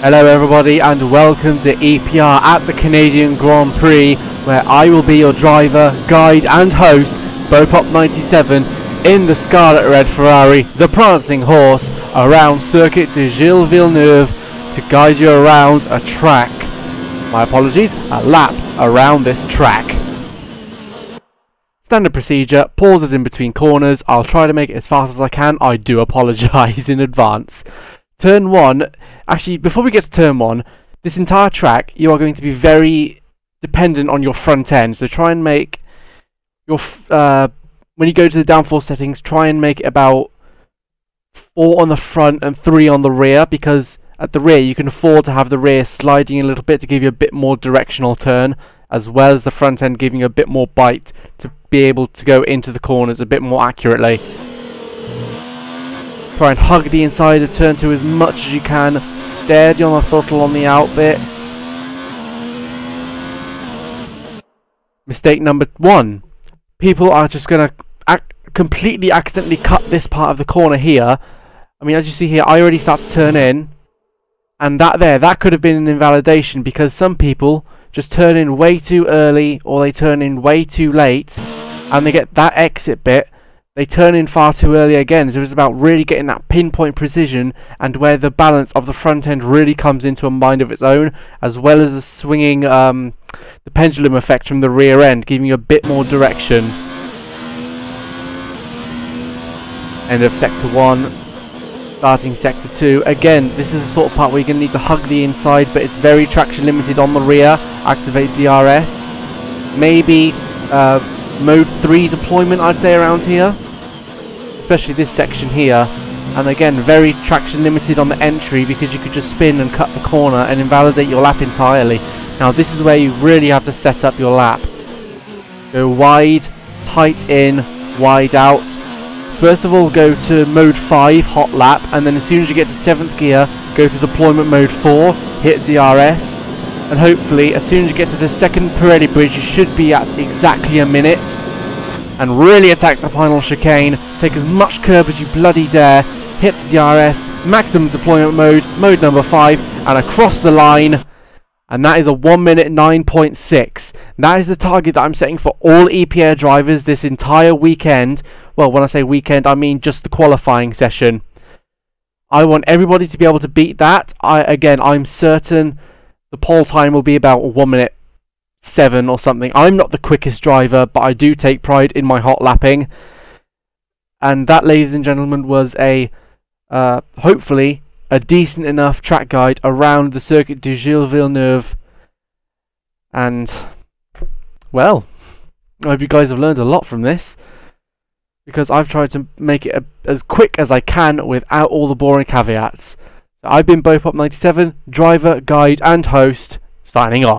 Hello everybody and welcome to EPR at the Canadian Grand Prix, where I will be your driver, guide and host, Bopop97, in the Scarlet Red Ferrari, the prancing horse, around Circuit de Gilles Villeneuve to guide you around a track. My apologies, a lap around this track. Standard procedure, pauses in between corners. I'll try to make it as fast as I can. I do apologise in advance. Turn 1, actually before we get to turn 1, this entire track you are going to be very dependent on your front end, so try and make your, when you go to the downforce settings, try and make it about 4 on the front and 3 on the rear, because at the rear you can afford to have the rear sliding a little bit to give you a bit more directional turn, as well as the front end giving you a bit more bite to be able to go into the corners a bit more accurately. Try and hug the inside of turn 2 as much as you can, steady on the throttle on the out bits. Mistake number 1. People are just going to completely accidentally cut this part of the corner here. I mean, as you see here, I already start to turn in, and that could have been an invalidation, because some people just turn in way too early or they turn in way too late, and they get that exit bit. They turn in far too early again, so it's about really getting that pinpoint precision and where the balance of the front end really comes into a mind of its own, as well as the swinging, the pendulum effect from the rear end, giving you a bit more direction. End of sector 1, starting sector 2. Again, this is the sort of part where you're going to need to hug the inside, but it's very traction limited on the rear. Activate DRS. Maybe mode 3 deployment, I'd say, around here, especially this section here. And again, very traction limited on the entry, because you could just spin and cut the corner and invalidate your lap entirely. Now this is where you really have to set up your lap. Go wide, tight in, wide out. First of all, go to mode 5, hot lap, and then as soon as you get to 7th gear, go to deployment mode 4, hit DRS. And hopefully, as soon as you get to the second Pirelli bridge, you should be at exactly a minute. And really attack the final chicane. Take as much curb as you bloody dare. Hit the DRS, maximum deployment mode, mode number 5, and across the line. And that is a 1 minute 9.6. That is the target that I'm setting for all EPR drivers this entire weekend. Well, when I say weekend, I mean just the qualifying session. I want everybody to be able to beat that. I'm certain the pole time will be about 1 minute 7 or something. I'm not the quickest driver, but I do take pride in my hot lapping. And that, ladies and gentlemen, was a hopefully a decent enough track guide around the Circuit de Gilles Villeneuve. And well, I hope you guys have learned a lot from this, because I've tried to make it as quick as I can without all the boring caveats. I've been Bopop97, driver, guide and host, signing off.